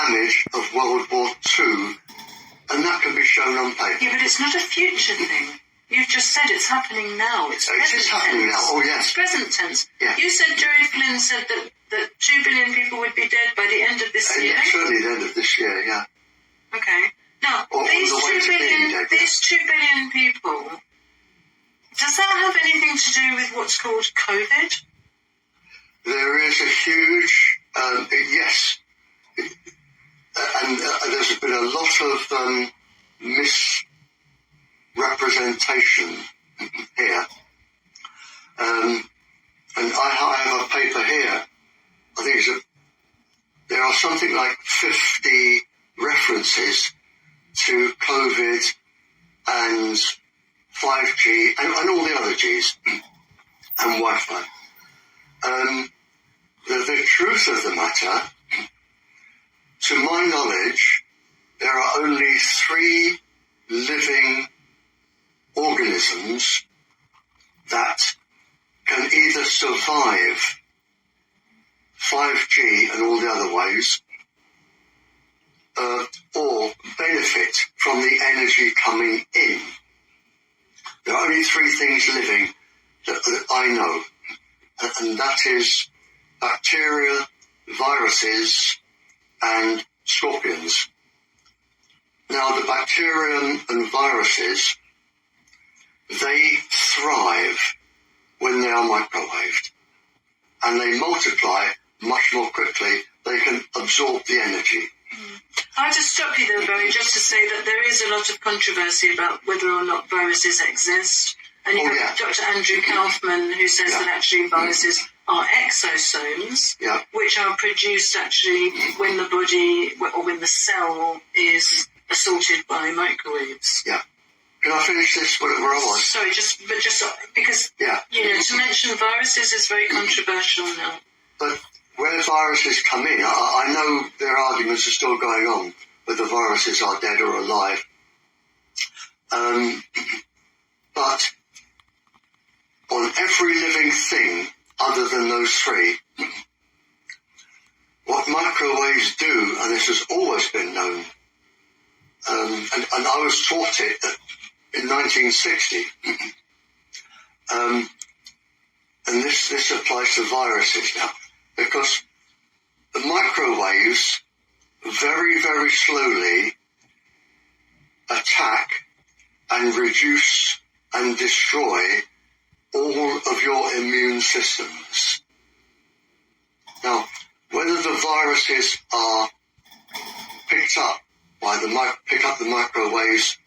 damage of World War II, and that can be shown on paper. Yeah, but it's not a future thing. You've just said it's happening now. It is happening now. Oh, yes. It's present tense. Yeah. You said Gerry Flynn said that 2 billion people would be dead by the end of this year? Certainly the end of this year, yeah. Okay. Now, these 2 billion people, does that have anything to do with what's called COVID? There is a huge, yes. And there's been a lot of misrepresentation here. And I have a paper here. I think there are something like 50 references to COVID and 5G and all the other Gs and Wi-Fi. The truth of the matter, to my knowledge, there are only 3 living organisms that can either survive 5G and all the other ways, or benefit from the energy coming in. There are only 3 things living that I know, and that is bacteria, viruses, and scorpions. Now, the bacteria and viruses, they thrive when they are microwaved, and they multiply much more quickly. They can absorb the energy. I had to stop you there, Barry, just to say that there is a lot of controversy about whether or not viruses exist. And you have Dr. Andrew Kaufman, who says that actually viruses are exosomes, which are produced actually when the body or when the cell is assaulted by microwaves. Yeah. Can I finish this where I was? Sorry, just because, to mention viruses is very controversial now. But where viruses come in, I know their arguments are still going on, whether viruses are dead or alive. But on every living thing other than those 3, what microwaves do, and this has always been known, and I was taught it in 1960, and this applies to viruses now, because the microwaves very, very slowly attack and reduce and destroy all of your immune systems. Now, whether the viruses are picked up by pick up the microwaves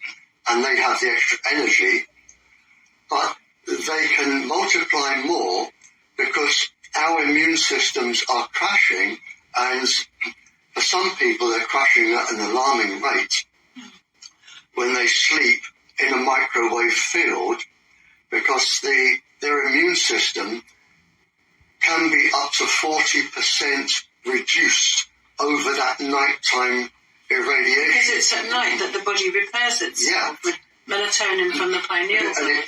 and they have the extra energy, but they can multiply more because our immune systems are crashing, and for some people they're crashing at an alarming rate when they sleep in a microwave field, because their immune system can be up to 40% reduced over that nighttime irradiation. Because it's at night that the body repairs itself with melatonin from the pineal. And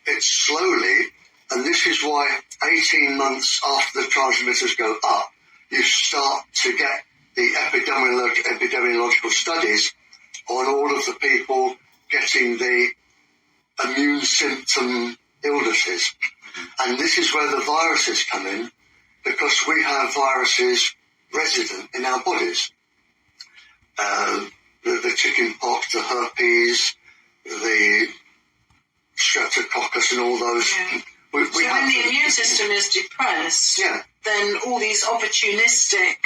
it's slowly, and this is why 18 months after the transmitters go up, you start to get the epidemiological studies on all of the people getting the immune symptom illnesses. And this is where the viruses come in, because we have viruses resident in our bodies. The chicken pox, the herpes, the streptococcus and all those. Yeah. So when the immune system is depressed, then all these opportunistic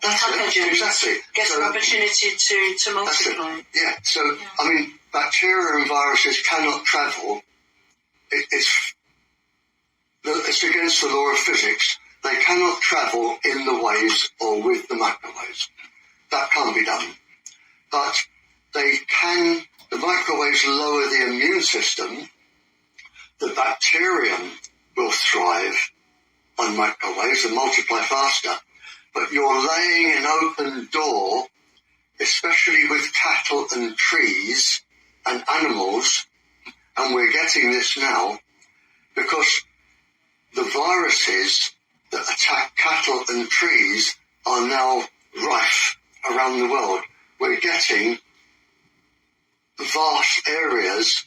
pathogens get an opportunity to multiply. So, I mean, bacteria and viruses cannot travel. It's against the law of physics. They cannot travel in the waves or with the microwaves. That can't be done. But the microwaves lower the immune system. The bacterium will thrive on microwaves and multiply faster. But you're laying an open door, especially with cattle and trees and animals, and we're getting this now, because the viruses that attack cattle and trees are now rife around the world, we're getting vast areas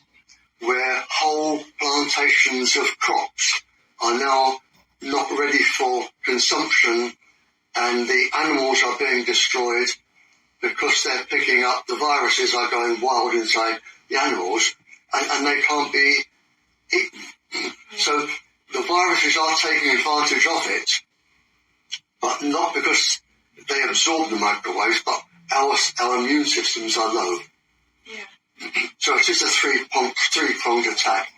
where whole plantations of crops are now not ready for consumption, and the animals are being destroyed because they're picking up, the viruses are going wild inside the animals, and they can't be eaten. So the viruses are taking advantage of it, but not because they absorb the microwaves, but our immune systems are low. Yeah. So it is a three-pronged attack.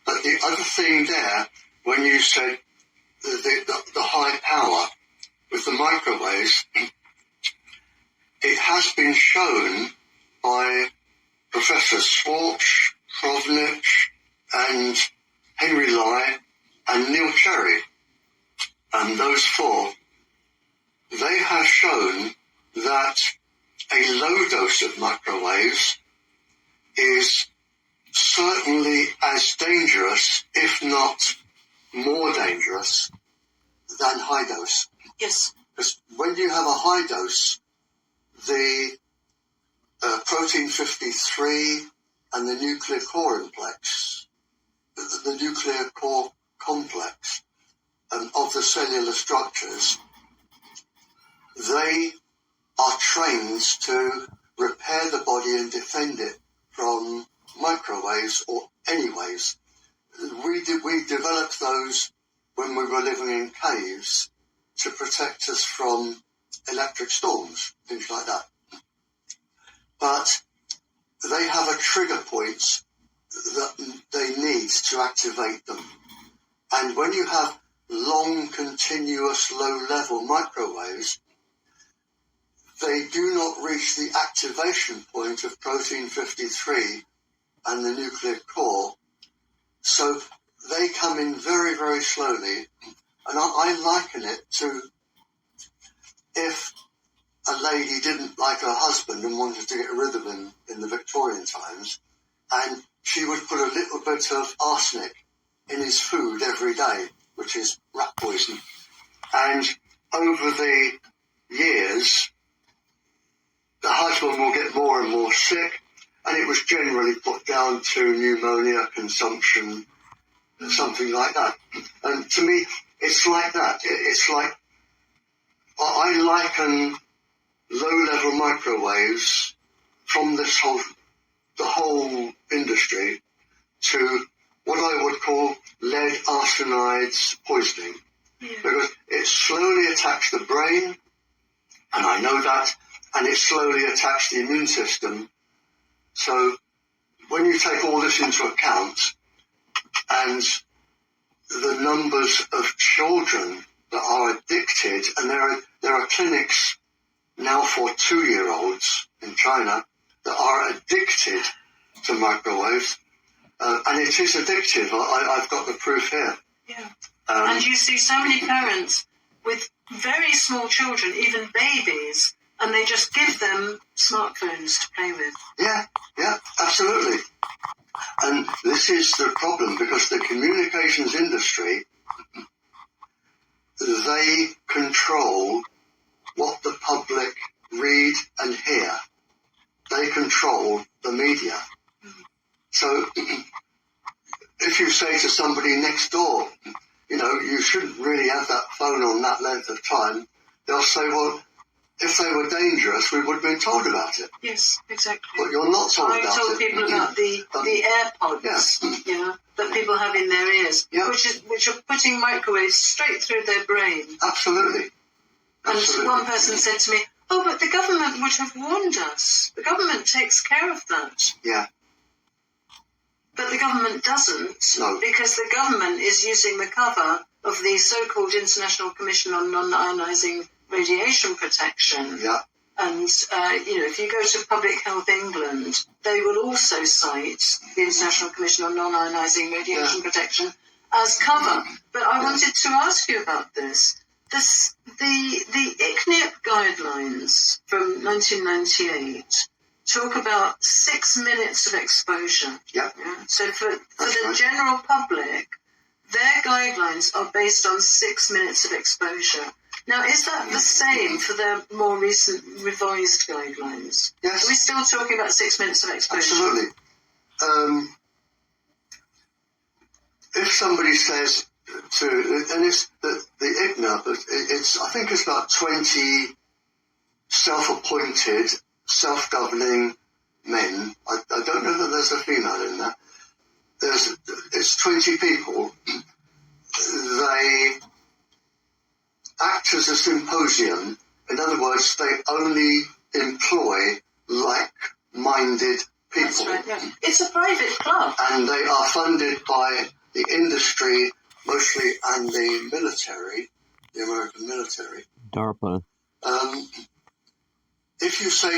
But the other thing there, when you said the high power with the microwaves, it has been shown by Professor Schwartz, Provnich, and Henry Lai, and Neil Cherry, and those four, they have shown that a low dose of microwaves is certainly as dangerous, if not more dangerous, than high dose. Yes. Because when you have a high dose, the protein 53 and the nuclear core complex, the nuclear core complex of the cellular structures, they are trained to repair the body and defend it from microwaves or any waves. We developed those when we were living in caves to protect us from electric storms, things like that. But they have a trigger point that they need to activate them. And when you have long, continuous, low-level microwaves, they do not reach the activation point of protein 53 and the nuclear core. So they come in very, very slowly. And I liken it to if a lady didn't like her husband and wanted to get rid of him in the Victorian times, and she would put a little bit of arsenic in his food every day, which is rat poison. And over the years, the husband will get more and more sick, and it was generally put down to pneumonia, consumption, something like that. And to me, it's like that. It's like, I liken low-level microwaves from the whole industry to what I would call lead arsenides poisoning. Yeah. Because it slowly attacks the brain, and I know that, and it slowly attacks the immune system. So when you take all this into account, and the numbers of children that are addicted, and there are clinics now for 2-year-olds in China that are addicted to microwaves, and it is addictive. I've got the proof here. Yeah. And you see so many parents with very small children, even babies, and they just give them smartphones to play with. Yeah, absolutely. And this is the problem, because the communications industry, they control what the public read and hear. They control the media. So if you say to somebody next door, you shouldn't really have that phone on that length of time, they'll say, well, if they were dangerous, we would have been told about it. Yes, exactly. But you're not told about it. I told people about the AirPods, that people have in their ears, which are putting microwaves straight through their brain. Absolutely. And one person said to me, oh, but the government would have warned us. The government takes care of that. Yeah. But the government doesn't, no. Because the government is using the cover of the so-called International Commission on Non-Ionising Radiation Protection. Yeah. And, if you go to Public Health England, they will also cite the International Commission on Non-Ionising Radiation Protection as cover. But I wanted to ask you about this. The ICNIRP guidelines from 1998 talk about 6 minutes of exposure. Yeah. So for the general public, their guidelines are based on 6 minutes of exposure. Now, is that the same for their more recent revised guidelines? Yes. Are we still talking about 6 minutes of exposure? Absolutely. If somebody says to, and it's the IGNA, but I think it's about 20 self-appointed, self-governing men. I don't know that there's a female in that. It's 20 people. They act as a symposium. In other words, they only employ like-minded people. That's right, yeah. It's a private club. And they are funded by the industry mostly and the military, the American military. DARPA. If you say